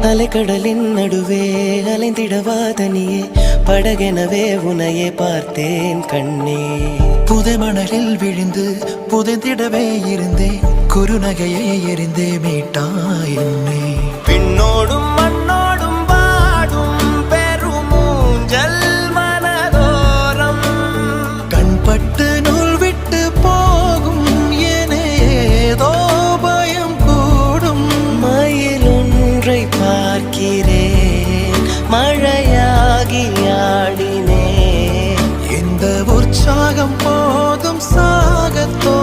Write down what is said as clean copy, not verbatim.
அலைக்கடலின் நடுவே அலைந்திடவா தனியே படகெனவே உனையே பார்த்தேன் கண்ணே. புதை மணலில் விழுந்து புதைந்திடவே இருந்தேன் குறுநகையை எறிந்தே மீட்டா என்னை. பின்னோடும் மண்ணோடும் வாடும் பெருமூஞ்சல் மனதோரம் கண்பட்டு நூல் விட்டு போகும் என ஏதோ பயம் கூடும். மயில் ஒன்றை பார்க்கிறேன் மழையாகி ஆடினேன். இந்த உற்சாகம் போதும் சாகத்தோ